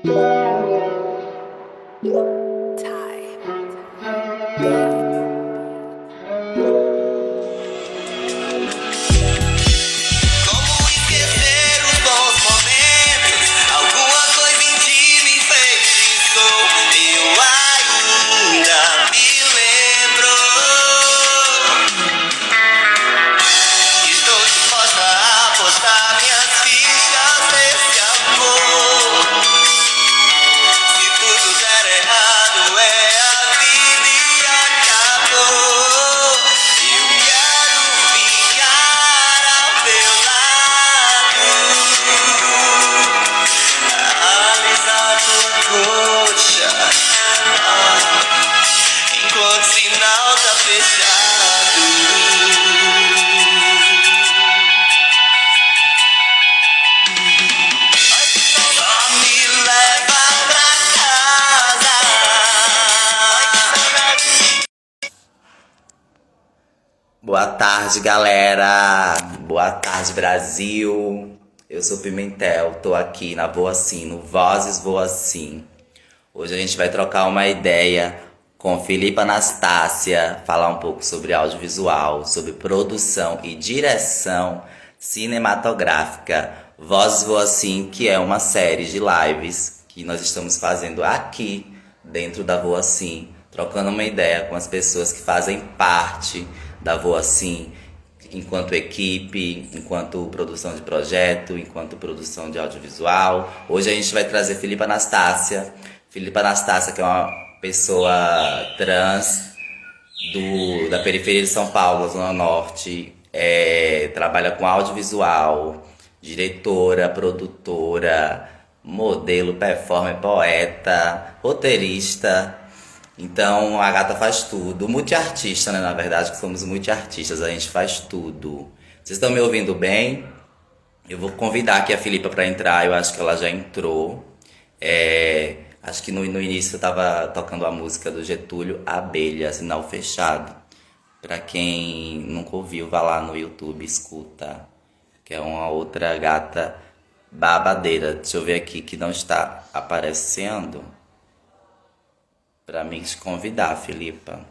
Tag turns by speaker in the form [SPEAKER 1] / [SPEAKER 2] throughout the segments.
[SPEAKER 1] Como esquecer os bons momentos? Alguma coisa em ti me enfeitiçou. Eu ainda me lembro. Estou disposta a apostar minhas fichas nesse amor. Se tudo der errado, é a vida e acabou. Eu quero ficar ao teu lado, alisar tua coxa, enquanto o sinal tá fechado. Só me leva pra casa. Boa tarde, galera. Boa tarde, Brasil. Eu sou Pimentel, tô aqui na Voa Sim, no Vozes Voa Sim. Hoje a gente vai trocar uma ideia com Filipa Anastácia, falar um pouco sobre audiovisual, sobre produção e direção cinematográfica. Vozes Voa Sim, que é uma série de lives que nós estamos fazendo aqui dentro da Voa Sim, trocando uma ideia com as pessoas que fazem parte da Voa Sim, enquanto equipe, enquanto produção de projeto, enquanto produção de audiovisual. Hoje a gente vai trazer Filipa Anastácia. Filipa Anastácia, que é uma pessoa trans da periferia de São Paulo, Zona Norte, trabalha com audiovisual, diretora, produtora, modelo, performer, poeta, roteirista. Então a gata faz tudo, multiartista, né? Na verdade, que somos multiartistas, a gente faz tudo. Vocês estão me ouvindo bem? Eu vou convidar aqui a Filipa para entrar, eu acho que ela já entrou. Acho que no início eu tava tocando a música do Getúlio Abelha, Sinal Fechado. Pra quem nunca ouviu, vá lá no YouTube, escuta. Que é uma outra gata babadeira. Deixa eu ver aqui que não está aparecendo. Pra mim te convidar, Filipa.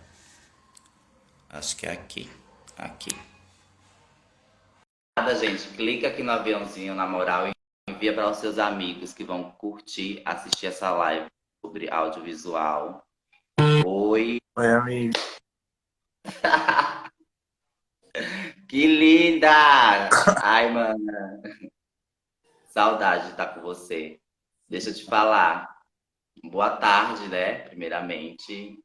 [SPEAKER 1] Acho que é aqui. Aqui. Nada, gente. Clica aqui no aviãozinho, na moral, e envia para os seus amigos que vão curtir, assistir essa live sobre audiovisual. Oi.
[SPEAKER 2] Oi, amigo.
[SPEAKER 1] Que linda! Ai, mana. Saudade de estar com você. Deixa eu te falar. Boa tarde, né? Primeiramente.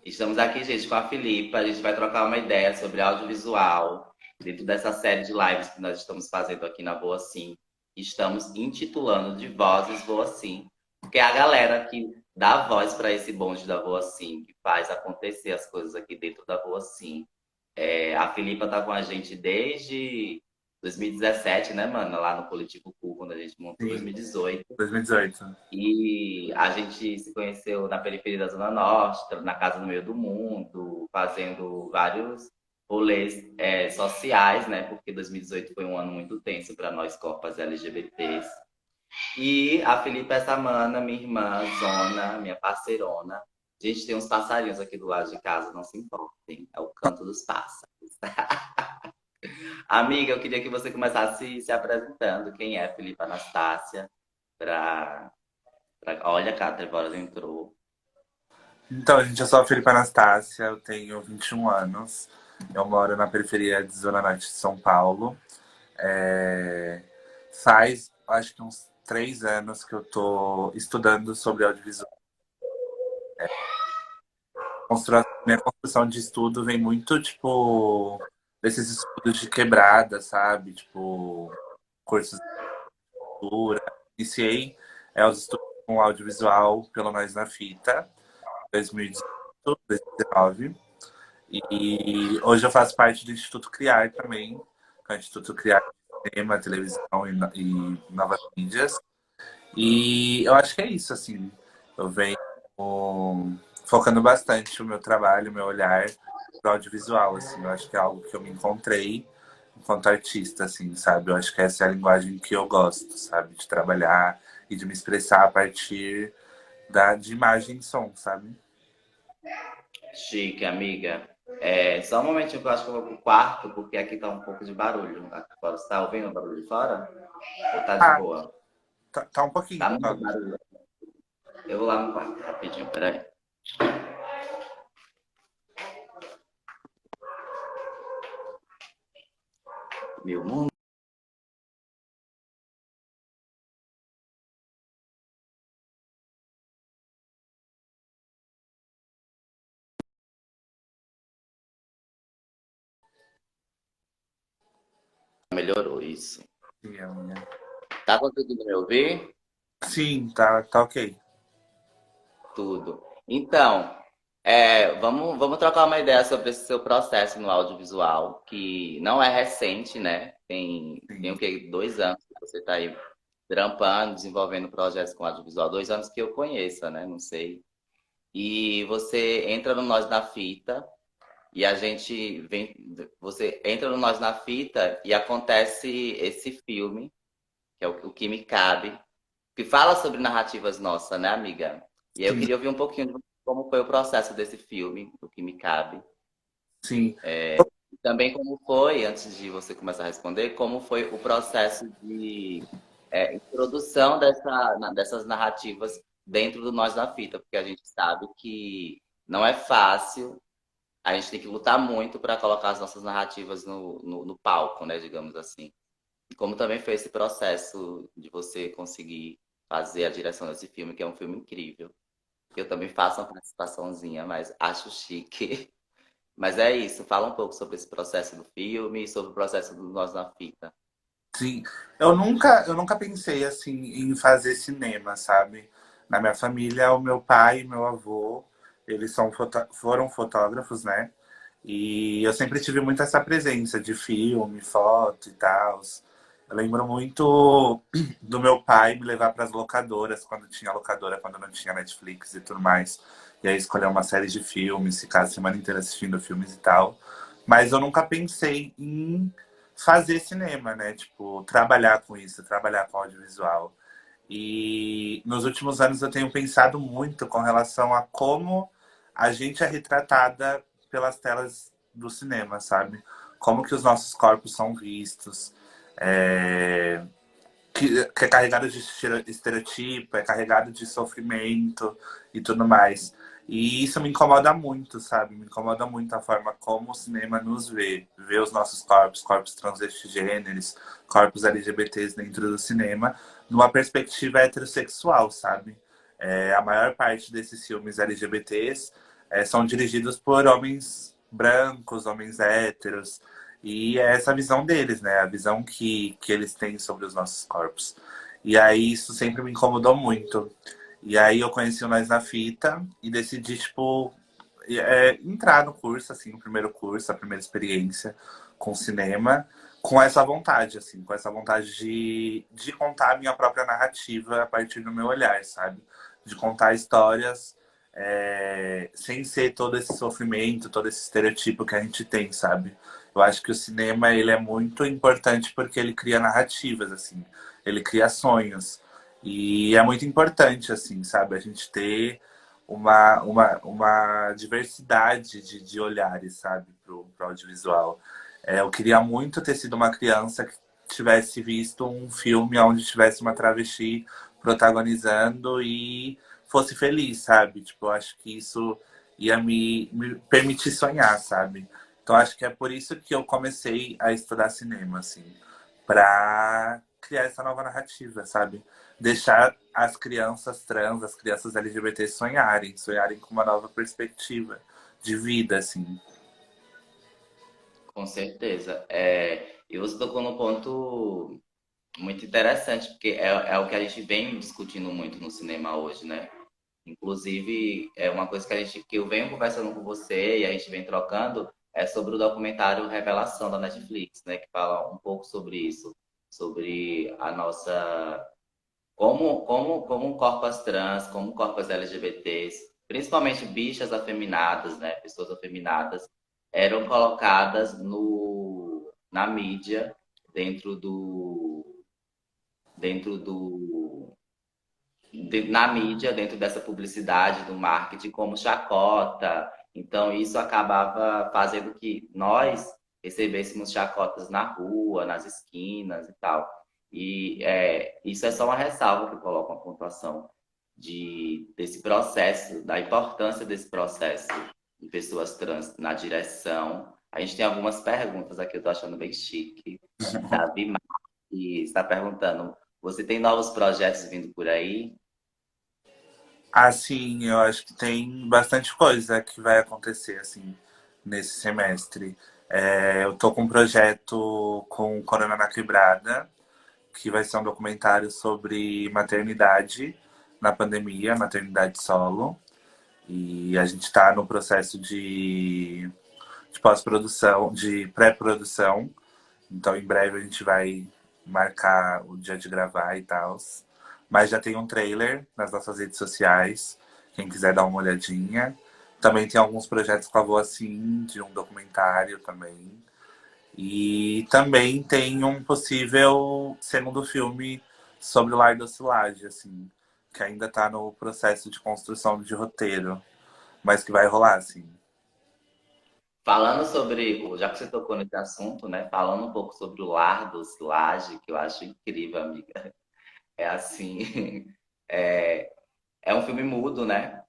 [SPEAKER 1] Estamos aqui, gente, com a Filipa. A gente vai trocar uma ideia sobre audiovisual dentro dessa série de lives que nós estamos fazendo aqui na Voa Sim. Estamos intitulando de Vozes Voa Sim, porque é a galera que dá voz para esse bonde da Voa Sim, que faz acontecer as coisas aqui dentro da Voa Sim. A Filipa tá com a gente desde 2017, né, mano? Lá no Coletivo Cool, quando a gente montou em
[SPEAKER 2] Sim,
[SPEAKER 1] 2018.
[SPEAKER 2] 2018.
[SPEAKER 1] E a gente se conheceu na periferia da Zona Norte, na Casa no Meio do Mundo, fazendo vários rolês sociais, né? Porque 2018 foi um ano muito tenso para nós, corpos LGBTs. E a Filipa, essa mana, minha irmã, Zona, minha parceirona. A gente tem uns passarinhos aqui do lado de casa, não se importem. É o canto dos pássaros. Amiga, eu queria que você começasse se apresentando. Quem é Filipa Anastácia? Olha, a Cateboras entrou.
[SPEAKER 2] Então, gente, eu sou a Felipe Anastácia, eu tenho 21 anos. Eu moro na periferia de Zona Norte de São Paulo. Faz, acho que uns 3 anos que eu tô estudando sobre audiovisual. Minha construção de estudo vem muito, tipo, desses estudos de quebrada, sabe? Tipo, cursos de cultura. Iniciei os estudos com audiovisual, pelo menos na fita, 2018, 2019. E hoje eu faço parte do Instituto Criar também, que é o Instituto Criar de Cinema, Televisão e Novas Mídias. E eu acho que é isso, assim. Eu venho focando bastante o meu trabalho, o meu olhar para o audiovisual, assim. Eu acho que é algo que eu me encontrei enquanto artista, assim, sabe? Eu acho que essa é a linguagem que eu gosto, sabe? De trabalhar e de me expressar a partir de imagem e som, sabe?
[SPEAKER 1] Chique, amiga. É, só um momentinho que eu acho que eu vou pro quarto, porque aqui tá um pouco de barulho. Aqui fora. Você tá ouvindo o barulho de fora? Ou tá de
[SPEAKER 2] Ah,
[SPEAKER 1] boa?
[SPEAKER 2] tá um pouquinho.
[SPEAKER 1] Tá muito
[SPEAKER 2] Ó.
[SPEAKER 1] barulho. Eu vou lá no quarto, rapidinho, peraí. Meu mundo melhorou isso. Tá conseguindo me ouvir?
[SPEAKER 2] Sim, tá ok.
[SPEAKER 1] Tudo. Então, vamos trocar uma ideia sobre esse seu processo no audiovisual, que não é recente, né? Tem o
[SPEAKER 2] Sim,
[SPEAKER 1] quê? 2 anos que você está aí trampando, desenvolvendo projetos com audiovisual. 2 anos que eu conheça, né? Não sei. E você entra no Nós na Fita e a gente vem. Você entra no Nós na Fita e acontece esse filme, que é o que me cabe, que fala sobre narrativas nossas, né, amiga? E aí eu
[SPEAKER 2] sim,
[SPEAKER 1] queria ouvir um pouquinho de como foi o processo desse filme, o que me cabe.
[SPEAKER 2] sim.
[SPEAKER 1] E também como foi, antes de você começar a responder, como foi o processo de introdução dessas narrativas dentro do Nós na Fita, porque a gente sabe que não é fácil, a gente tem que lutar muito para colocar as nossas narrativas no palco, né, digamos assim. E como também foi esse processo de você conseguir fazer a direção desse filme, que é um filme incrível. Eu também faço uma participaçãozinha, mas acho chique. Mas é isso, fala um pouco sobre esse processo do filme e sobre o processo do Nós na Fita.
[SPEAKER 2] Sim, eu nunca pensei assim em fazer cinema, sabe? Na minha família, o meu pai e meu avô, eles foram fotógrafos, né? E eu sempre tive muito essa presença de filme, foto e tal. Eu lembro muito do meu pai me levar para as locadoras, quando tinha locadora, quando não tinha Netflix e tudo mais. E aí escolher uma série de filmes, ficar a semana inteira assistindo filmes e tal. Mas eu nunca pensei em fazer cinema, né? Tipo, trabalhar com isso, trabalhar com audiovisual. E nos últimos anos eu tenho pensado muito com relação a como a gente é retratada pelas telas do cinema, sabe? Como que os nossos corpos são vistos, é, que é carregado de estereotipo, é carregado de sofrimento e tudo mais. E isso me incomoda muito, sabe? Me incomoda muito a forma como o cinema nos vê. Vê os nossos corpos, corpos transgêneros, corpos LGBTs dentro do cinema, numa perspectiva heterossexual, sabe? A maior parte desses filmes LGBTs são dirigidos por homens brancos, homens héteros, e é essa visão deles, né? A visão que eles têm sobre os nossos corpos. E aí isso sempre me incomodou muito. E aí eu conheci o Nós na Fita e decidi, tipo, entrar no curso, assim, no primeiro curso, a primeira experiência com cinema, com essa vontade, assim, com essa vontade de contar a minha própria narrativa a partir do meu olhar, sabe? De contar histórias sem ser todo esse sofrimento, todo esse estereotipo que a gente tem, sabe? Eu acho que o cinema ele é muito importante porque ele cria narrativas, assim, ele cria sonhos. E é muito importante, assim, sabe? A gente ter uma diversidade de olhares, sabe, pro audiovisual. Eu queria muito ter sido uma criança que tivesse visto um filme onde tivesse uma travesti protagonizando e fosse feliz, sabe? Tipo, eu acho que isso ia me permitir sonhar, sabe? Então acho que é por isso que eu comecei a estudar cinema, assim, para criar essa nova narrativa, sabe? Deixar as crianças trans, as crianças LGBT sonharem com uma nova perspectiva de vida, assim.
[SPEAKER 1] Com certeza. E você tocou num ponto muito interessante, porque é o que a gente vem discutindo muito no cinema hoje, né? Inclusive, é uma coisa que eu venho conversando com você e a gente vem trocando é sobre o documentário Revelação da Netflix, né? Que fala um pouco sobre isso, sobre a nossa como corpos trans, como corpos LGBTs, principalmente bichas afeminadas, né? Pessoas afeminadas eram colocadas na mídia dentro do dentro do na mídia, dentro dessa publicidade do marketing, como chacota. Então, isso acabava fazendo que nós recebêssemos chacotas na rua, nas esquinas e tal. E isso é só uma ressalva que eu coloco uma pontuação desse processo, da importância desse processo de pessoas trans na direção. A gente tem algumas perguntas aqui, eu tô achando bem chique. Davi Marques está perguntando: você tem novos projetos vindo por aí?
[SPEAKER 2] Assim, eu acho que tem bastante coisa que vai acontecer, assim, nesse semestre. Eu tô com um projeto com Corona na Quebrada, que vai ser um documentário sobre maternidade na pandemia, maternidade solo. E a gente está no processo de pós-produção, de pré-produção. Então, em breve a gente vai marcar o dia de gravar e tal. Mas já tem um trailer nas nossas redes sociais, quem quiser dar uma olhadinha. Também tem alguns projetos com a Voa Sim, de um documentário também. E também tem um possível segundo filme sobre o Lar da Cilagem, assim, que ainda está no processo de construção de roteiro, mas que vai rolar, assim.
[SPEAKER 1] Falando sobre, já que você tocou nesse assunto, né? Falando um pouco sobre o Lar dos Laje, que eu acho incrível, amiga. É assim, é, é um filme mudo, né?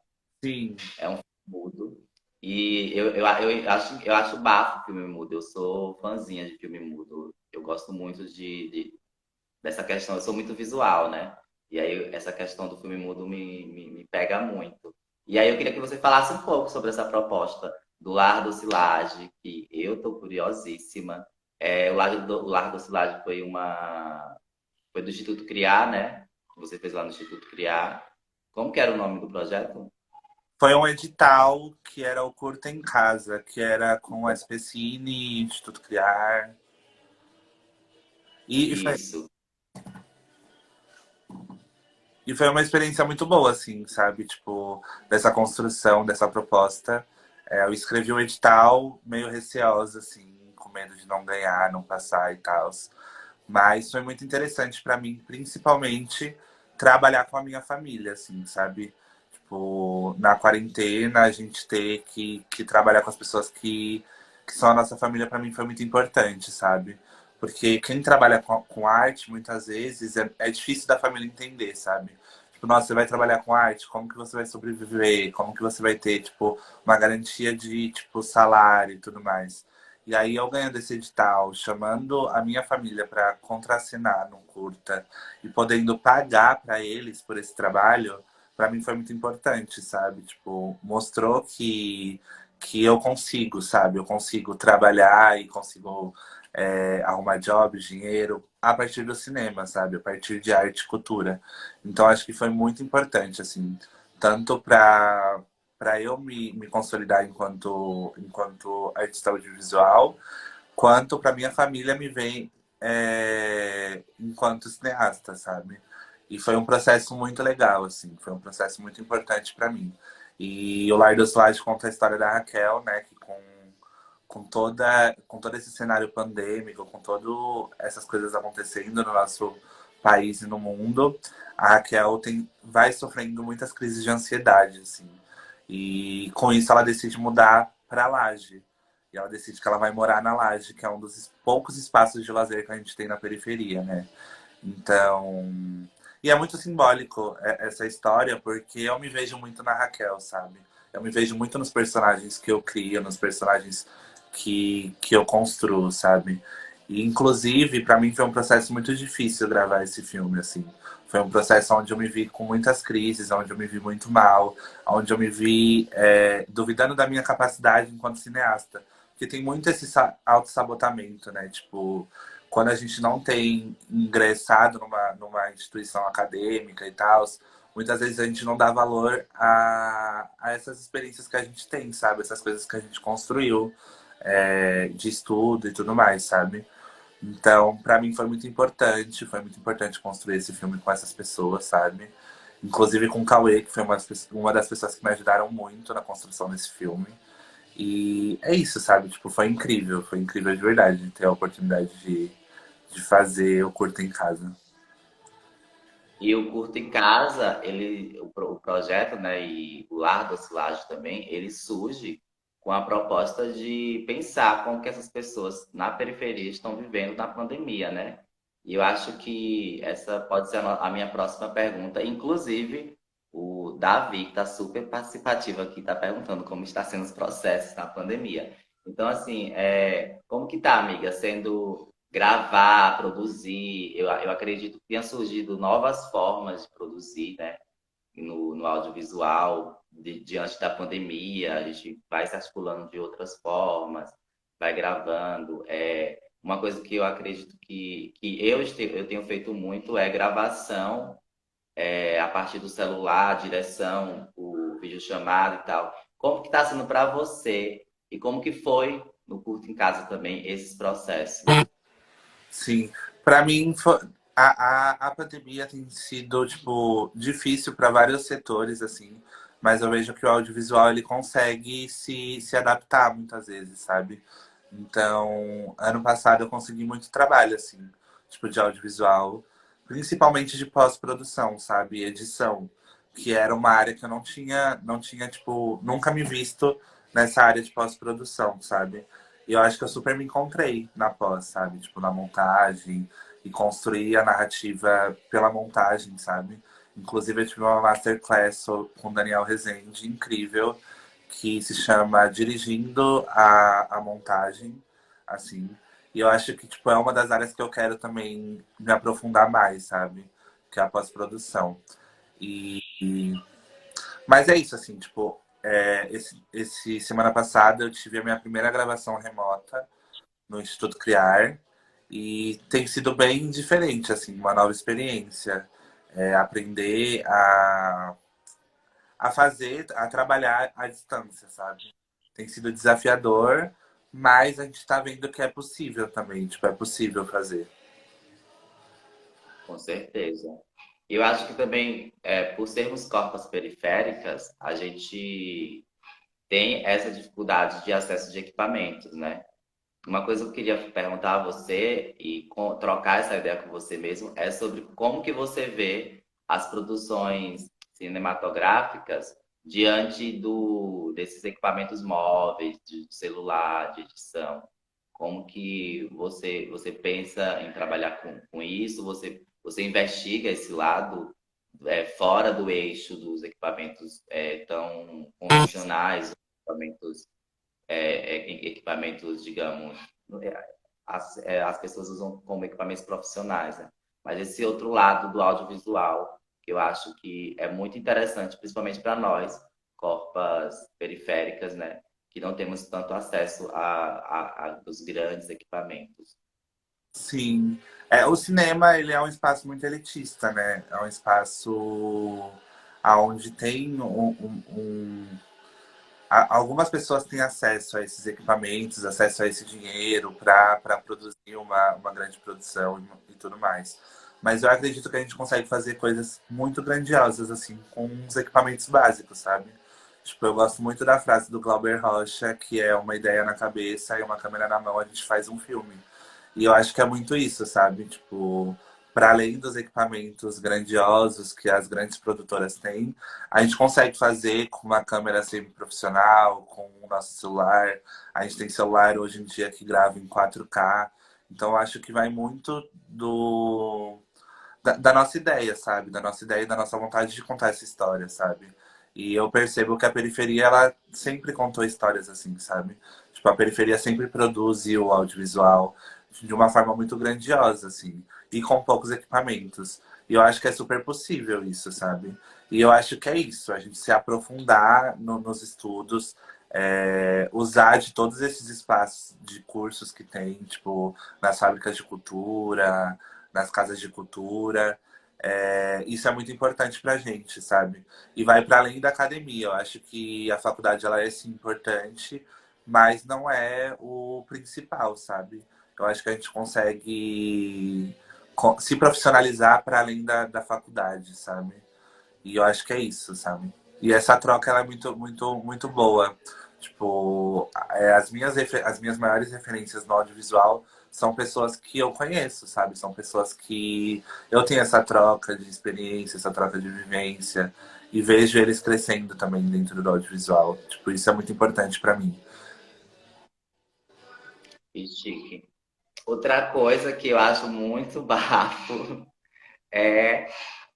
[SPEAKER 2] Sim,
[SPEAKER 1] É um filme mudo. E eu acho bafo filme mudo. Eu sou fãzinha de filme mudo. Eu gosto muito dessa questão. Eu sou muito visual, né? E aí essa questão do filme mudo me pega muito. E aí eu queria que você falasse um pouco sobre essa proposta do Lar do Silage, que eu tô curiosíssima. O Lar do Silage foi do Instituto Criar, né? Que você fez lá no Instituto Criar. Como que era o nome do projeto?
[SPEAKER 2] foi um edital que era o Curta em Casa, que era com a SPCine, Instituto Criar. E foi,
[SPEAKER 1] Isso.
[SPEAKER 2] e foi uma experiência muito boa, assim, sabe? Tipo, dessa construção, dessa proposta. Eu escrevi o edital meio receosa, assim, com medo de não ganhar, não passar e tal. Mas foi muito interessante para mim, principalmente, trabalhar com a minha família, assim, sabe? Tipo, na quarentena, a gente ter que trabalhar com as pessoas que são a nossa família, para mim foi muito importante, sabe? Porque quem trabalha com arte, muitas vezes, é difícil da família entender, sabe? Tipo, nossa, você vai trabalhar com arte, como que você vai sobreviver? Como que você vai ter, tipo, uma garantia de, tipo, salário e tudo mais? E aí eu ganhando esse edital, chamando a minha família para contracenar num curta e podendo pagar para eles por esse trabalho, para mim foi muito importante, sabe? Tipo, mostrou que eu consigo, sabe? Eu consigo trabalhar e consigo arrumar job, dinheiro a partir do cinema, sabe? A partir de arte e cultura. Então acho que foi muito importante, assim, tanto para eu me consolidar enquanto artista audiovisual, quanto para minha família me ver enquanto cineasta, sabe? E foi um processo muito legal, assim, foi um processo muito importante para mim. E o Lar dos Lajes conta a história da Raquel, né, que com todo esse cenário pandêmico, com todas essas coisas acontecendo no nosso país e no mundo, a Raquel vai sofrendo muitas crises de ansiedade, assim. E com isso ela decide mudar para Laje. E ela decide que ela vai morar na Laje, que é um dos poucos espaços de lazer que a gente tem na periferia, né? Então. E é muito simbólico essa história, porque eu me vejo muito na Raquel, sabe? Eu me vejo muito nos personagens que eu crio, nos personagens que eu construo, sabe? E, inclusive, para mim foi um processo muito difícil gravar esse filme, assim. Foi um processo onde eu me vi com muitas crises, onde eu me vi muito mal, onde eu me vi duvidando da minha capacidade enquanto cineasta. Porque tem muito esse autossabotamento, né? Tipo, quando a gente não tem ingressado numa instituição acadêmica e tal, muitas vezes a gente não dá valor a essas experiências que a gente tem, sabe? Essas coisas que a gente construiu de estudo e tudo mais, sabe? Então, para mim foi muito importante construir esse filme com essas pessoas, sabe? Inclusive com o Cauê, que foi uma das pessoas que me ajudaram muito na construção desse filme. E é isso, sabe? Tipo, foi incrível de verdade de ter a oportunidade de fazer o curto em casa.
[SPEAKER 1] E o Curto em Casa, o projeto, né, e o Lar do Silagem também, ele surge com a proposta de pensar como que essas pessoas na periferia estão vivendo na pandemia, né? E eu acho que essa pode ser a minha próxima pergunta. Inclusive, o Davi, que está super participativo aqui, está perguntando como está sendo os processos na pandemia. Então, assim, como que tá, amiga, sendo gravar, produzir. Eu acredito que tenha surgido novas formas de produzir, né? No audiovisual, diante da pandemia, a gente vai se articulando de outras formas, vai gravando. Uma coisa que eu acredito que eu tenho feito muito é gravação, a partir do celular, direção, o videochamada e tal. Como que está sendo para você? E como que foi no Curto em Casa também esses processos?
[SPEAKER 2] Sim, para mim a pandemia tem sido tipo difícil para vários setores assim, mas eu vejo que o audiovisual ele consegue se adaptar muitas vezes, sabe? Então, ano passado eu consegui muito trabalho assim, tipo de audiovisual, principalmente de pós-produção, sabe? Edição, que era uma área que eu não tinha tipo nunca me visto nessa área de pós-produção, sabe? E eu acho que eu super me encontrei na pós, sabe? Tipo, na montagem e construir a narrativa pela montagem, sabe? Inclusive, eu tive uma masterclass com o Daniel Rezende, incrível, que se chama Dirigindo a Montagem, assim. E eu acho que, tipo, é uma das áreas que eu quero também me aprofundar mais, sabe? Que é a pós-produção. E mas é isso, assim, tipo, esse semana passada eu tive a minha primeira gravação remota no Instituto Criar e tem sido bem diferente, assim, uma nova experiência. Aprender a fazer, a trabalhar à distância, sabe? Tem sido desafiador, mas a gente tá vendo que é possível também, tipo, é possível fazer.
[SPEAKER 1] Com certeza. Eu acho que também, por sermos corpas periféricas, a gente tem essa dificuldade de acesso de equipamentos, né? Uma coisa que eu queria perguntar a você e trocar essa ideia com você mesmo é sobre como que você vê as produções cinematográficas diante desses equipamentos móveis, de celular, de edição. Como que você pensa em trabalhar com isso? Você investiga esse lado fora do eixo dos equipamentos tão convencionais, equipamentos equipamentos, digamos, as pessoas usam como equipamentos profissionais, né? Mas esse outro lado do audiovisual, que eu acho que é muito interessante, principalmente para nós, corpas periféricas, né? Que não temos tanto acesso aos grandes equipamentos.
[SPEAKER 2] Sim. O cinema, ele é um espaço muito elitista, né? É um espaço onde tem algumas pessoas têm acesso a esses equipamentos, acesso a esse dinheiro para produzir uma grande produção e tudo mais. Mas eu acredito que a gente consegue fazer coisas muito grandiosas, assim, com os equipamentos básicos, sabe? Tipo, eu gosto muito da frase do Glauber Rocha, que é uma ideia na cabeça e uma câmera na mão, a gente faz um filme. E eu acho que é muito isso, sabe? Tipo, para além dos equipamentos grandiosos que as grandes produtoras têm, a gente consegue fazer com uma câmera semi-profissional, com o nosso celular. A gente tem celular hoje em dia que grava em 4K. Então, eu acho que vai muito da nossa ideia, sabe? Da nossa ideia e da nossa vontade de contar essa história, sabe? E eu percebo que a periferia, ela sempre contou histórias assim, sabe? Tipo, a periferia sempre produz o audiovisual de uma forma muito grandiosa, assim, e com poucos equipamentos. E eu acho que é super possível isso, sabe? E eu acho que é isso, a gente se aprofundar nos estudos, usar de todos esses espaços de cursos que tem, tipo, nas fábricas de cultura, nas casas de cultura. Isso é muito importante pra gente, sabe? E vai para além da academia. Eu acho que a faculdade ela é sim importante, mas não é o principal, sabe? Eu acho que a gente consegue se profissionalizar para além da faculdade, sabe? E eu acho que é isso, sabe? E essa troca ela é muito, muito, muito boa. Tipo, as minhas maiores referências no audiovisual são pessoas que eu conheço, sabe? São pessoas que eu tenho essa troca de experiência, essa troca de vivência e vejo eles crescendo também dentro do audiovisual. Tipo, isso é muito importante para mim.
[SPEAKER 1] Que chique. Outra coisa que eu acho muito bafo é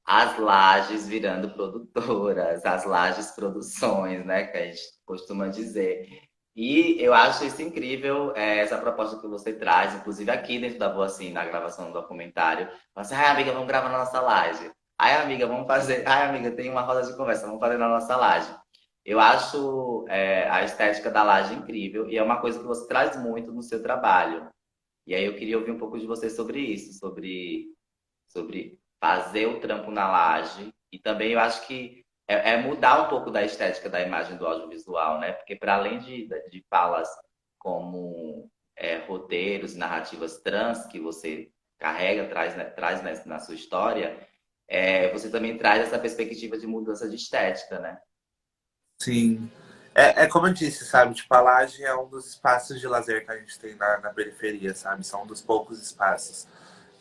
[SPEAKER 1] as lajes virando produtoras, as lajes produções, né, que a gente costuma dizer. E eu acho isso incrível, essa proposta que você traz, inclusive aqui dentro da Boa Assim, na gravação do documentário. Fala assim, ai amiga, vamos gravar na nossa laje. Ai amiga, vamos fazer. Ai amiga, tem uma roda de conversa, vamos fazer na nossa laje. Eu acho a estética da laje incrível e é uma coisa que você traz muito no seu trabalho. E aí eu queria ouvir um pouco de você sobre isso, sobre fazer o trampo na laje. E também eu acho que é mudar um pouco da estética da imagem do audiovisual, né? Porque para além de falas como roteiros e narrativas trans que você carrega, traz na sua história, você também traz essa perspectiva de mudança de estética, né?
[SPEAKER 2] Sim. É como eu disse, sabe? Tipo, a Laje é um dos espaços de lazer que a gente tem na periferia, sabe? São um dos poucos espaços.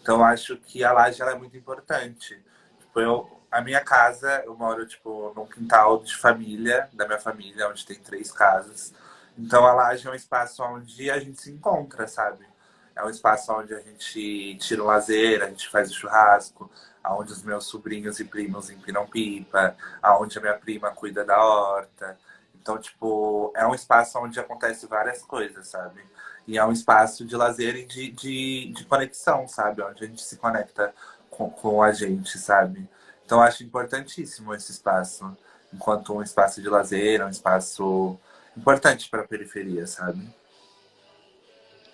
[SPEAKER 2] Então, eu acho que a Laje ela é muito importante. Tipo, a minha casa, eu moro, tipo, num quintal de família, da minha família, onde tem 3 casas. Então, a Laje é um espaço onde a gente se encontra, sabe? É um espaço onde a gente tira o lazer, a gente faz o churrasco, onde os meus sobrinhos e primos empinam pipa, aonde a minha prima cuida da horta. Então, tipo, é um espaço onde acontece várias coisas, sabe? E é um espaço de lazer e de conexão, sabe? Onde a gente se conecta com a gente, sabe? Então, eu acho importantíssimo esse espaço, enquanto um espaço de lazer, um espaço importante para a periferia, sabe?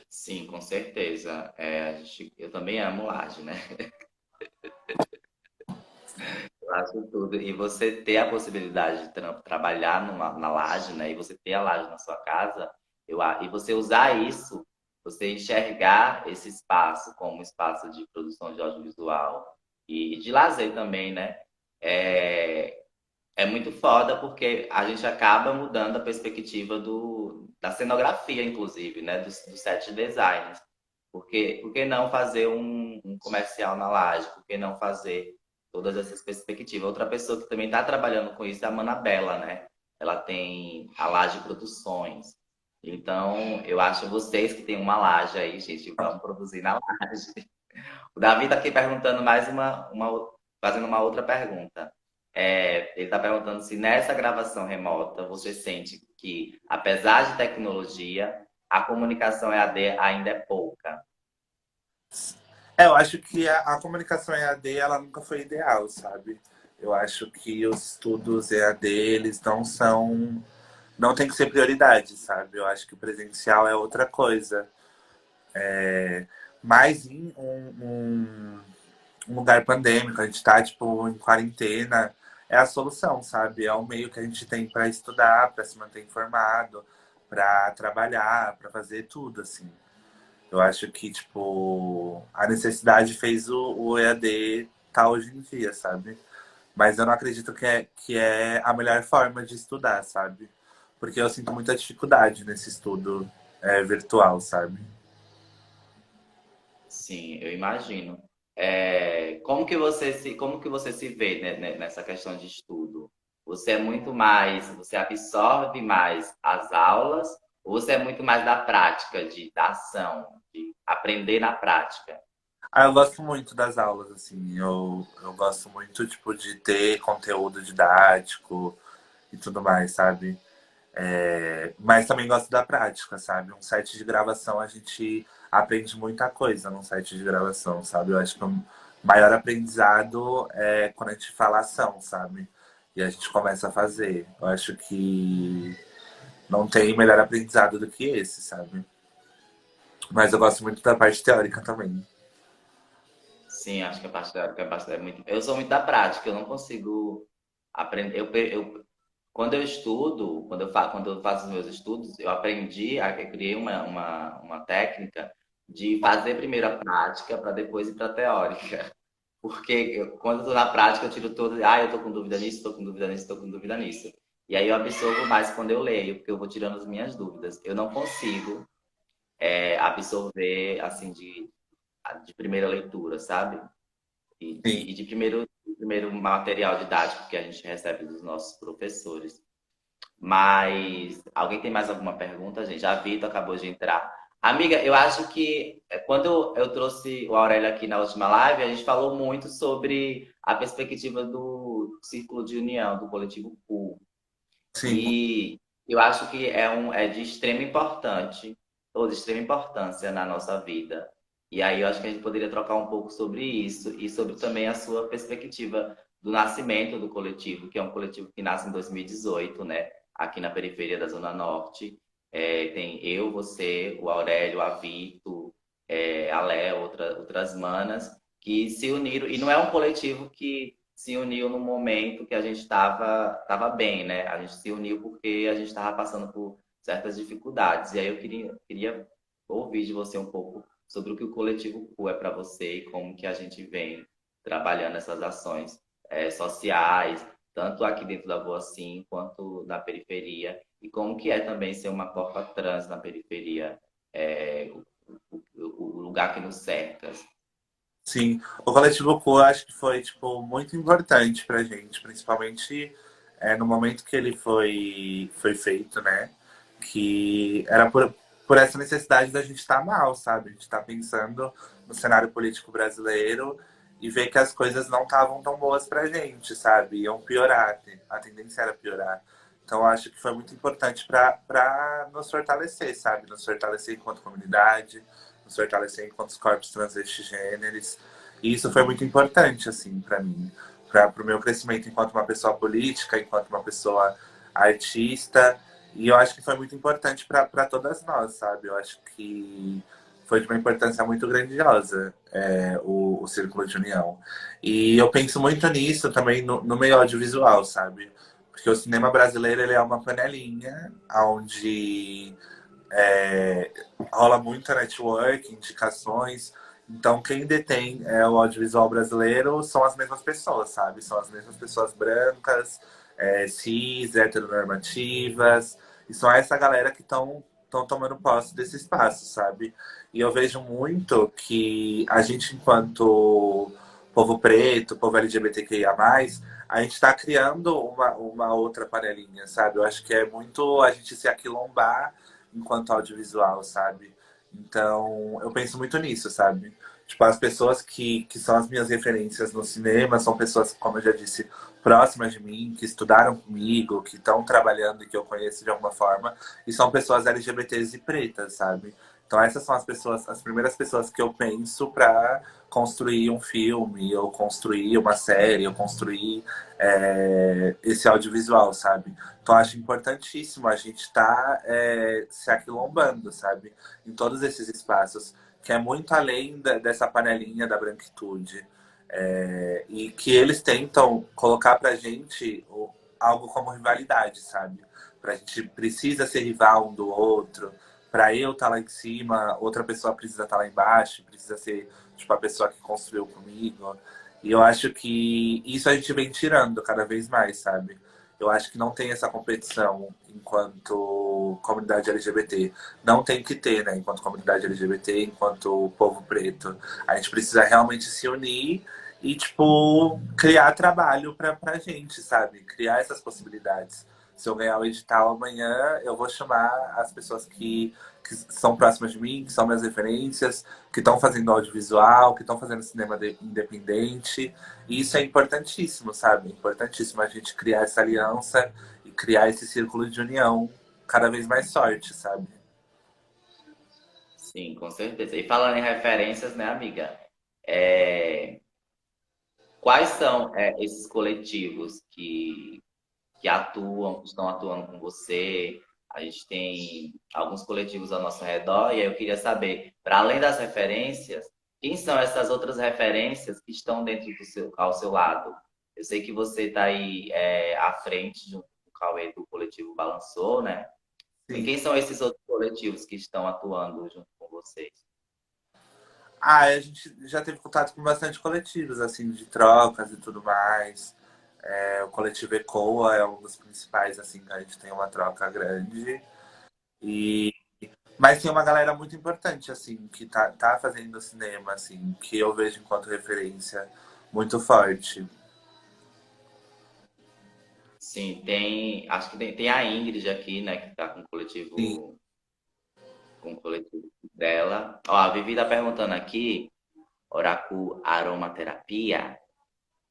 [SPEAKER 1] Sim, com certeza. Eu também amo laje, né? Eu acho tudo. E você ter a possibilidade de trabalhar na laje, né? E você ter a laje na sua casa, e você usar isso, você enxergar esse espaço como um espaço de produção de audiovisual e de lazer também, né? É, é muito foda porque a gente acaba mudando a perspectiva da cenografia, inclusive, né? Do set design. Por que não fazer um comercial na laje? Por que não fazer todas essas perspectivas? Outra pessoa que também está trabalhando com isso é a Manabela, né? Ela tem a Laje Produções. Então, eu acho vocês que têm uma laje aí, gente, vamos produzir na laje. O Davi está aqui perguntando fazendo uma outra pergunta. Ele está perguntando se nessa gravação remota você sente que, apesar de tecnologia, a comunicação EAD ainda é pouca.
[SPEAKER 2] Eu acho que a comunicação EAD ela nunca foi ideal, sabe? Eu acho que os estudos EAD eles não tem que ser prioridade, sabe? Eu acho que o presencial é outra coisa. Mas em um lugar pandêmico, a gente tá, tipo, em quarentena, é a solução, sabe? É o meio que a gente tem para estudar, para se manter informado, para trabalhar, para fazer tudo, assim. Eu acho que, tipo, a necessidade fez o EAD tá hoje em dia, sabe? Mas eu não acredito que é a melhor forma de estudar, sabe? Porque eu sinto muita dificuldade nesse estudo virtual, sabe?
[SPEAKER 1] Sim, eu imagino. Como que você se vê, né, nessa questão de estudo? Você absorve mais as aulas, ou você é muito mais da prática, da ação, de aprender na prática?
[SPEAKER 2] Ah, eu gosto muito das aulas, assim. Eu gosto muito, tipo, de ter conteúdo didático e tudo mais, sabe? Mas também gosto da prática, sabe? Um set de gravação a gente aprende muita coisa num set de gravação, sabe? Eu acho que o maior aprendizado é quando a gente fala ação, sabe? E a gente começa a fazer. Eu acho que não tem melhor aprendizado do que esse, sabe? Mas eu gosto muito da parte teórica também.
[SPEAKER 1] Sim, acho que a parte teórica é muito. Eu sou muito da prática, eu não consigo aprender. Quando eu estudo, quando eu faço os meus estudos, eu criei uma técnica de fazer primeiro a prática para depois ir para a teórica. Porque quando eu estou na prática, eu tiro todo. Ah, eu estou com dúvida nisso, estou com dúvida nisso, estou com dúvida nisso. E aí eu absorvo mais quando eu leio, porque eu vou tirando as minhas dúvidas. Eu não consigo absorver, assim, de primeira leitura, sabe?
[SPEAKER 2] Sim.
[SPEAKER 1] E de primeiro material didático que a gente recebe dos nossos professores. Mas alguém tem mais alguma pergunta, gente? A Vitor acabou de entrar. Amiga, eu acho que quando eu trouxe o Aurélio aqui na última live, a gente falou muito sobre a perspectiva do Círculo de União, do Coletivo Cu.
[SPEAKER 2] Sim.
[SPEAKER 1] E eu acho que é de extrema importante, ou de extrema importância na nossa vida. E aí eu acho que a gente poderia trocar um pouco sobre isso e sobre também a sua perspectiva do nascimento do coletivo, que é um coletivo que nasce em 2018, né? Aqui na periferia da Zona Norte. Tem eu, você, o Aurélio, a Vito, a Léo, outras manas, que se uniram. E não é um coletivo que se uniu no momento que a gente tava bem, né? A gente se uniu porque a gente estava passando por certas dificuldades. E aí eu queria ouvir de você um pouco sobre o que o Coletivo Cu é para você e como que a gente vem trabalhando essas ações sociais, tanto aqui dentro da Boa Sim, quanto na periferia, e como que é também ser uma corpa trans na periferia, o lugar que nos cerca.
[SPEAKER 2] Sim, o Coletivo Cu eu acho que foi tipo muito importante pra gente, principalmente no momento que ele foi feito, né? Que era por essa necessidade da gente estar mal, sabe? A gente tá pensando no cenário político brasileiro e ver que as coisas não estavam tão boas pra gente, sabe? Iam piorar, a tendência era piorar. Então eu acho que foi muito importante para nos fortalecer, sabe? Nos fortalecer enquanto comunidade, nos fortalecer enquanto corpos transgêneros. E isso foi muito importante, assim, para mim, para o meu crescimento enquanto uma pessoa política, enquanto uma pessoa artista. E eu acho que foi muito importante para todas nós, sabe? Eu acho que foi de uma importância muito grandiosa o Círculo de União. E eu penso muito nisso também no meio audiovisual, sabe? Porque o cinema brasileiro ele é uma panelinha onde é, rola muita network, indicações. Então, quem detém o audiovisual brasileiro são as mesmas pessoas, sabe? São as mesmas pessoas brancas, cis, heteronormativas. E são essa galera que estão tomando posse desse espaço, sabe? E eu vejo muito que a gente, enquanto povo preto, povo LGBTQIA+, a gente está criando uma outra panelinha, sabe? Eu acho que é muito a gente se aquilombar enquanto audiovisual, sabe? Então, eu penso muito nisso, sabe? Tipo, as pessoas que são as minhas referências no cinema são pessoas, como eu já disse, próximas de mim, que estudaram comigo, que estão trabalhando e que eu conheço de alguma forma, e são pessoas LGBTs e pretas, sabe? Então, essas são as pessoas, as primeiras pessoas que eu penso para construir um filme, ou construir uma série, ou construir esse audiovisual, sabe? Então, acho importantíssimo a gente estar se aquilombando, sabe? Em todos esses espaços, que é muito além dessa panelinha da branquitude. E que eles tentam colocar pra gente algo como rivalidade, sabe? Pra gente precisa ser rival um do outro. Pra eu estar lá em cima, outra pessoa precisa estar lá embaixo, precisa ser tipo a pessoa que construiu comigo. E eu acho que isso a gente vem tirando cada vez mais, sabe? Eu acho que não tem essa competição enquanto comunidade LGBT. Não tem que ter, né? Enquanto comunidade LGBT, enquanto povo preto. A gente precisa realmente se unir e, tipo, criar trabalho pra gente, sabe? Criar essas possibilidades. Se eu ganhar o edital amanhã, eu vou chamar as pessoas que são próximas de mim, que são minhas referências, que estão fazendo audiovisual, que estão fazendo cinema independente. E isso é importantíssimo, sabe? É importantíssimo a gente criar essa aliança e criar esse círculo de união cada vez mais forte, sabe?
[SPEAKER 1] Sim, com certeza. E falando em referências, né, amiga? É, Quais são esses coletivos que atuam, que estão atuando com você? A gente tem alguns coletivos ao nosso redor, e aí eu queria saber, para além das referências, quem são essas outras referências que estão dentro ao seu lado? Eu sei que você está aí à frente, junto com o Cauê, do coletivo Balançou, né? E
[SPEAKER 2] Sim.
[SPEAKER 1] quem são esses outros coletivos que estão atuando junto com vocês?
[SPEAKER 2] A gente já teve contato com bastante coletivos, assim, de trocas e tudo mais. O coletivo ECOA é um dos principais, assim, que a gente tem uma troca grande. Mas tem uma galera muito importante, assim, que tá fazendo cinema, assim, que eu vejo enquanto referência muito forte.
[SPEAKER 1] Sim, tem. Acho que tem a Ingrid aqui, né? Que tá
[SPEAKER 2] Sim,
[SPEAKER 1] com o coletivo dela. Ó, a Vivi tá perguntando aqui, Oracu Aromaterapia.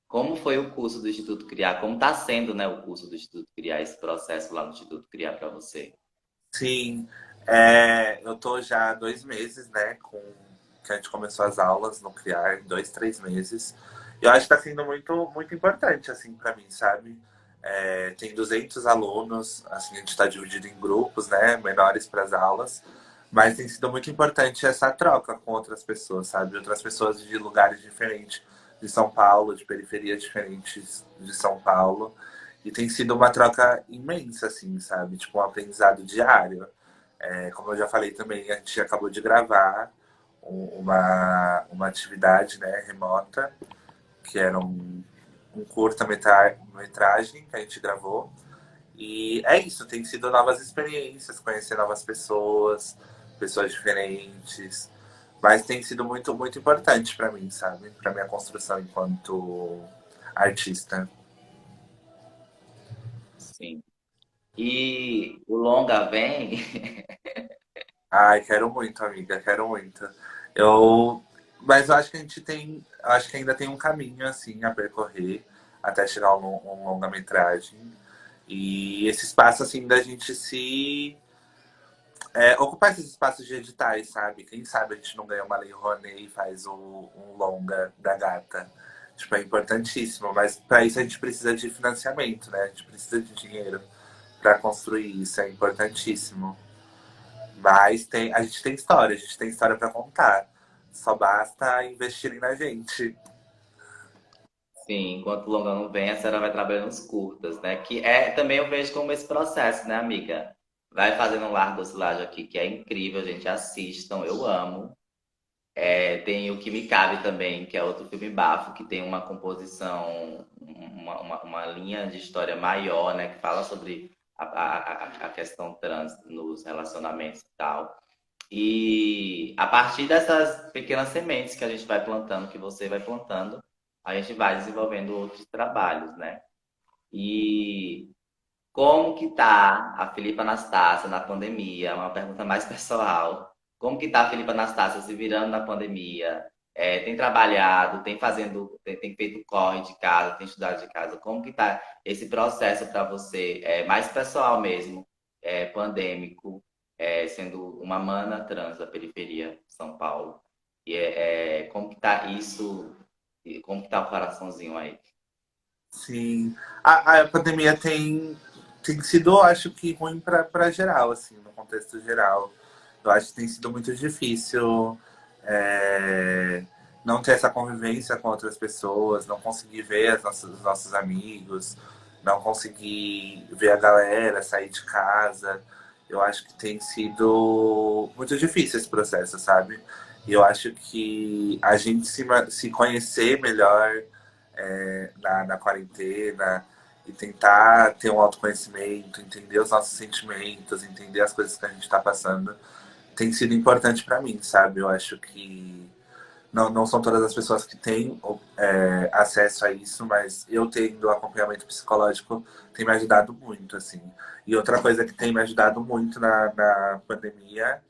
[SPEAKER 1] Como foi o curso do Instituto Criar? Como está sendo, né, o curso do Instituto Criar, esse processo lá no Instituto Criar para você?
[SPEAKER 2] sim. Eu tô já há 2 meses, né, com que a gente começou as aulas no Criar, 2, 3 meses. E eu acho que tá sendo muito, muito importante, assim, para mim, sabe? Tem 200 alunos, assim, a gente está dividido em grupos, né, menores para as aulas. Mas tem sido muito importante essa troca com outras pessoas, sabe? Outras pessoas de lugares diferentes de São Paulo, de periferias diferentes de São Paulo. E tem sido uma troca imensa, assim, sabe? Tipo, um aprendizado diário. Como eu já falei também, a gente acabou de gravar uma atividade, né, remota, que era um curta-metragem que a gente gravou. E é isso, tem sido novas experiências, conhecer novas pessoas, pessoas diferentes. Mas tem sido muito, muito importante para mim, sabe? Para minha construção enquanto artista.
[SPEAKER 1] Sim. E o longa vem?
[SPEAKER 2] Ai, quero muito, amiga, quero muito. Mas eu acho que a gente tem, eu acho que ainda tem um caminho assim a percorrer até chegar a um longa-metragem. E esse espaço assim da gente se ocupar esses espaços de editais, sabe? Quem sabe a gente não ganha uma lei Rouanet e faz um longa da gata. Tipo, é importantíssimo, mas para isso a gente precisa de financiamento, né? A gente precisa de dinheiro para construir isso, é importantíssimo. Mas a gente tem história, a gente tem história para contar. Só basta investirem na gente.
[SPEAKER 1] Sim, enquanto o longa não vem, a senhora vai trabalhando nos curtas, né? Que é, também eu vejo como esse processo, né, amiga? Vai fazendo um Largo do Cilágio aqui, que é incrível, gente. Assistam, eu amo. Tem o Que Me Cabe também, que é outro filme bafo, que tem uma composição, uma linha de história maior, né? Que fala sobre a questão trans nos relacionamentos e tal. E a partir dessas pequenas sementes que a gente vai plantando, que você vai plantando, a gente vai desenvolvendo outros trabalhos, né? E como que tá a Felipa Anastácia na pandemia? Uma pergunta mais pessoal. Como que tá a Felipa Anastácia se virando na pandemia? Tem trabalhado, tem feito corre de casa, tem estudado de casa. Como que tá esse processo para você? Mais pessoal mesmo, pandêmico, sendo uma mana trans da periferia de São Paulo. E como que tá isso? E como que tá o coraçãozinho aí?
[SPEAKER 2] Sim. A pandemia tem sido, acho que, ruim para geral, assim, no contexto geral. Eu acho que tem sido muito difícil não ter essa convivência com outras pessoas, não conseguir ver os nossos amigos, não conseguir ver a galera, sair de casa. Eu acho que tem sido muito difícil esse processo, sabe? E eu acho que a gente se conhecer melhor na quarentena e tentar ter um autoconhecimento, entender os nossos sentimentos, entender as coisas que a gente está passando, tem sido importante para mim, sabe? Eu acho que não são todas as pessoas que têm acesso a isso, mas eu tendo acompanhamento psicológico tem me ajudado muito, assim. E outra coisa que tem me ajudado muito na pandemia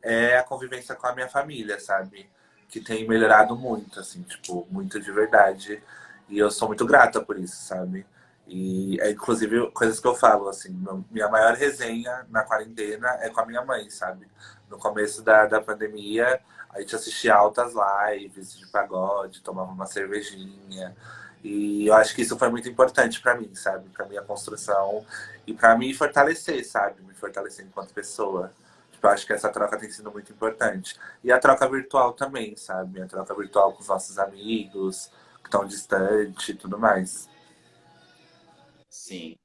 [SPEAKER 2] é a convivência com a minha família, sabe? Que tem melhorado muito, assim, tipo, muito de verdade. E eu sou muito grata por isso, sabe? E é inclusive coisas que eu falo, assim, minha maior resenha na quarentena é com a minha mãe, sabe? No começo da pandemia, a gente assistia altas lives de pagode, tomava uma cervejinha. E eu acho que isso foi muito importante para mim, sabe? Para minha construção e para me fortalecer, sabe? Me fortalecer enquanto pessoa. Tipo, eu acho que essa troca tem sido muito importante. E a troca virtual também, sabe? A troca virtual com os nossos amigos, que estão distantes e tudo mais.
[SPEAKER 1] Sim.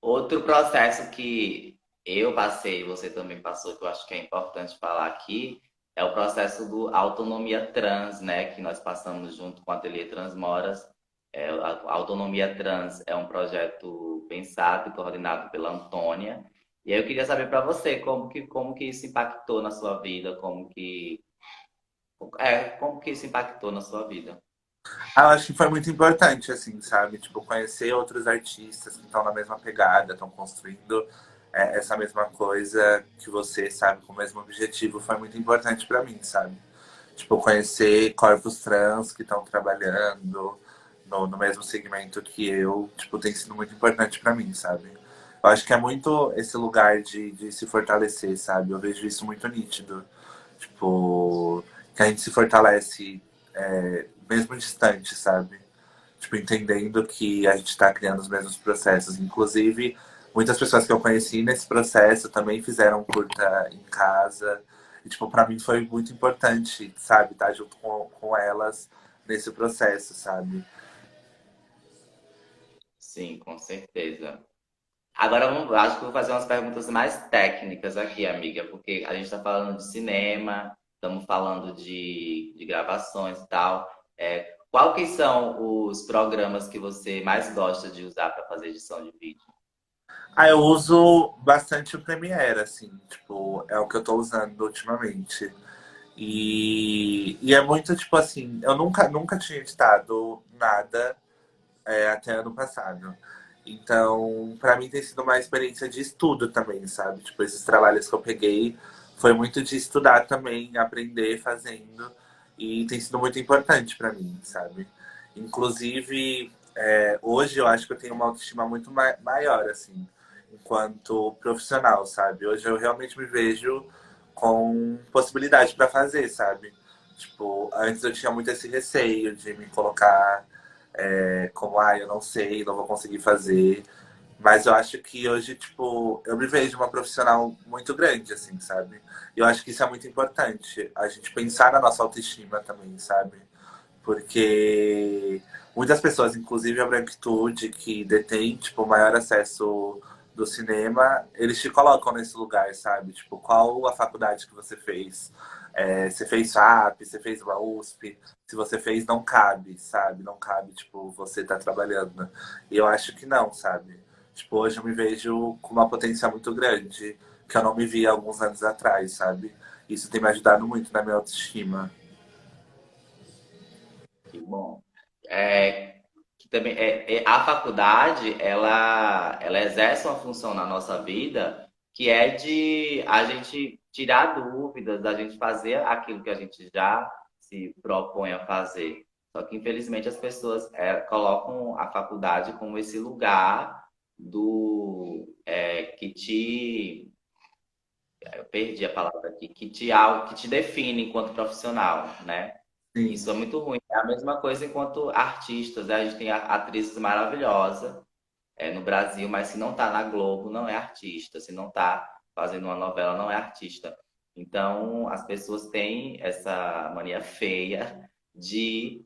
[SPEAKER 1] Outro processo que eu passei, você também passou, que eu acho que é importante falar aqui, é o processo do Autonomia Trans, né? Que nós passamos junto com o Ateliê Transmoras. A Autonomia Trans é um projeto pensado e coordenado pela Antônia. E aí eu queria saber para você como que isso impactou na sua vida, como que isso impactou na sua vida.
[SPEAKER 2] Ah, eu acho que foi muito importante, assim, sabe? Tipo, conhecer outros artistas que estão na mesma pegada, estão construindo essa mesma coisa que você, sabe, com o mesmo objetivo, foi muito importante pra mim, sabe? Tipo, conhecer corpos trans que estão trabalhando no mesmo segmento que eu, tipo, tem sido muito importante pra mim, sabe? Eu acho que é muito esse lugar de se fortalecer, sabe? Eu vejo isso muito nítido. Tipo, que a gente se fortalece mesmo distante, sabe? Tipo, entendendo que a gente está criando os mesmos processos. Inclusive, muitas pessoas que eu conheci nesse processo também fizeram curta em casa. E, tipo, pra mim foi muito importante, sabe? Estar junto com elas nesse processo, sabe?
[SPEAKER 1] Sim, com certeza. Agora acho que vou fazer umas perguntas mais técnicas aqui, amiga, porque a gente está falando de cinema, estamos falando de gravações e tal. Qual que são os programas que você mais gosta de usar para fazer edição de vídeo?
[SPEAKER 2] Ah, eu uso bastante o Premiere, assim, tipo, é o que eu tô usando ultimamente. E é muito, tipo assim, eu nunca tinha editado nada até ano passado. Então, pra mim tem sido uma experiência de estudo também, sabe? Tipo, esses trabalhos que eu peguei foi muito de estudar também, aprender fazendo. E tem sido muito importante pra mim, sabe? Inclusive, hoje eu acho que eu tenho uma autoestima muito maior, assim, enquanto profissional, sabe? Hoje eu realmente me vejo com possibilidade pra fazer, sabe? Tipo, antes eu tinha muito esse receio de me colocar como, eu não sei, não vou conseguir fazer. Mas eu acho que hoje, tipo, eu me vejo uma profissional muito grande, assim, sabe? E eu acho que isso é muito importante, a gente pensar na nossa autoestima também, sabe? Porque muitas pessoas, inclusive a branquitude, que detém, tipo, o maior acesso do cinema, eles te colocam nesse lugar, sabe? Tipo, qual a faculdade que você fez? Você fez FAP, você fez uma USP? Se você fez, não cabe, sabe? Não cabe, tipo, você tá trabalhando. E eu acho que não, sabe? Tipo, hoje eu me vejo com uma potência muito grande, que eu não me via alguns anos atrás, sabe? Isso tem me ajudado muito na minha autoestima.
[SPEAKER 1] Que bom. Que também a faculdade, ela exerce uma função na nossa vida que é de a gente tirar dúvidas, da gente fazer aquilo que a gente já se propõe a fazer. Só que, infelizmente, as pessoas colocam a faculdade como esse lugar que te. Eu perdi a palavra aqui, que te define enquanto profissional, né?
[SPEAKER 2] Sim.
[SPEAKER 1] Isso é muito ruim. É a mesma coisa enquanto artistas, né? A gente tem atrizes maravilhosas no Brasil, mas se não tá na Globo, não é artista. Se não tá fazendo uma novela, não é artista. Então, as pessoas têm essa mania feia de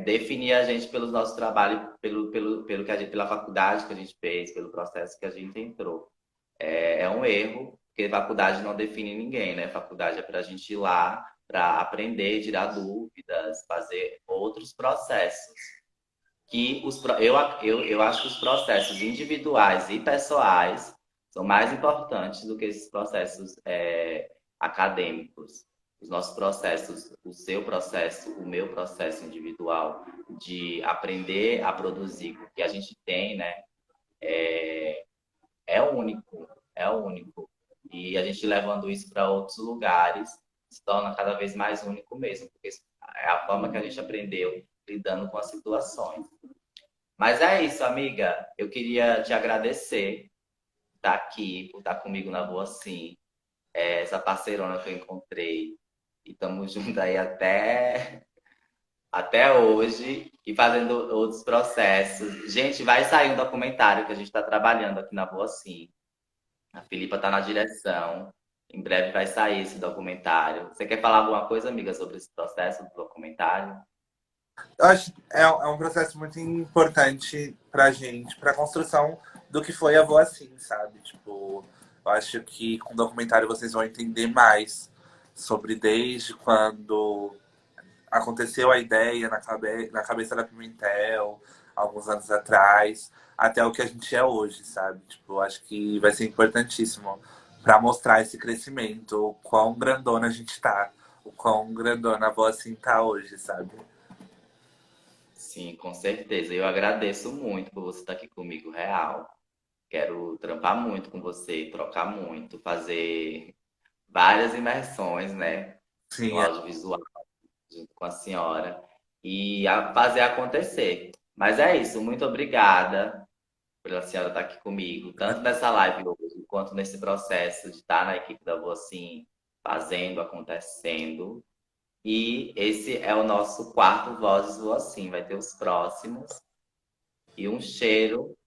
[SPEAKER 1] definir a gente pelos nossos trabalhos, pelo que pela faculdade que a gente fez, pelo processo que a gente entrou. É um erro, porque faculdade não define ninguém, né? Faculdade é para a gente ir lá para aprender, tirar dúvidas, fazer outros processos. Eu acho que os processos individuais e pessoais são mais importantes do que esses processos acadêmicos. Os nossos processos, o seu processo, o meu processo individual de aprender a produzir o que a gente tem, né? É único, é único. E a gente levando isso para outros lugares se torna cada vez mais único mesmo, porque é a forma que a gente aprendeu lidando com as situações. Mas é isso, amiga. Eu queria te agradecer por estar aqui, por estar comigo na rua assim, essa parceirona que eu encontrei. E estamos juntos aí até hoje e fazendo outros processos. Gente, vai sair um documentário que a gente está trabalhando aqui na rua assim. A Filipa está na direção. Em breve vai sair esse documentário. Você quer falar alguma coisa, amiga, sobre esse processo do documentário?
[SPEAKER 2] Eu acho que é um processo muito importante pra gente, pra construção do que foi a Voa Assim, sabe? Tipo, eu acho que com o documentário vocês vão entender mais sobre desde quando aconteceu a ideia na cabeça da Pimentel, alguns anos atrás, até o que a gente é hoje, sabe? Tipo, eu acho que vai ser importantíssimo para mostrar esse crescimento, o quão grandona a gente tá, o quão grandona a voz assim tá hoje, sabe?
[SPEAKER 1] Sim, com certeza. Eu agradeço muito por você estar aqui comigo, real. Quero trampar muito com você, trocar muito, fazer várias imersões, né, no
[SPEAKER 2] Sim,
[SPEAKER 1] audiovisual junto com a senhora e fazer acontecer. Mas é isso, muito obrigada pela senhora estar aqui comigo, tanto nessa live hoje, quanto nesse processo de estar na equipe da Voacim, fazendo, acontecendo. E esse é o nosso quarto Vozes Voacim, vai ter os próximos. E um cheiro,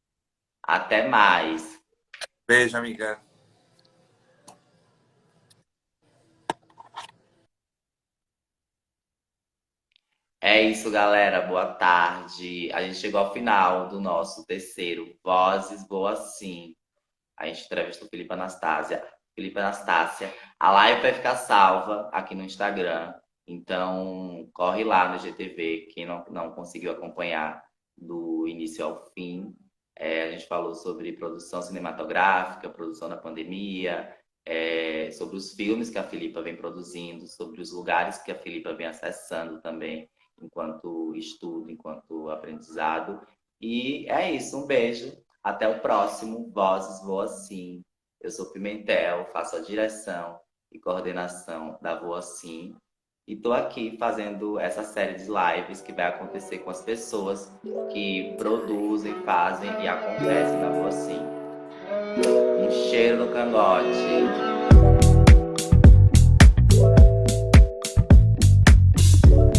[SPEAKER 1] até mais.
[SPEAKER 2] beijo, amiga.
[SPEAKER 1] É isso, galera. Boa tarde. A gente chegou ao final do nosso terceiro Vozes Voacim. A gente entrevistou Felipe Anastácia. Felipe Anastácia. A live vai ficar salva aqui no Instagram. Então, corre lá no GTV, quem não conseguiu acompanhar do início ao fim. A gente falou sobre produção cinematográfica, produção na pandemia, sobre os filmes que a Filipa vem produzindo, sobre os lugares que a Filipa vem acessando também, enquanto estudo, enquanto aprendizado. E é isso, um beijo. Até o próximo Vozes Voa Sim. Eu sou Pimentel, faço a direção e coordenação da Voa Sim. E estou aqui fazendo essa série de lives que vai acontecer com as pessoas que produzem, fazem e acontecem na Voa Sim. Um cheiro no cangote.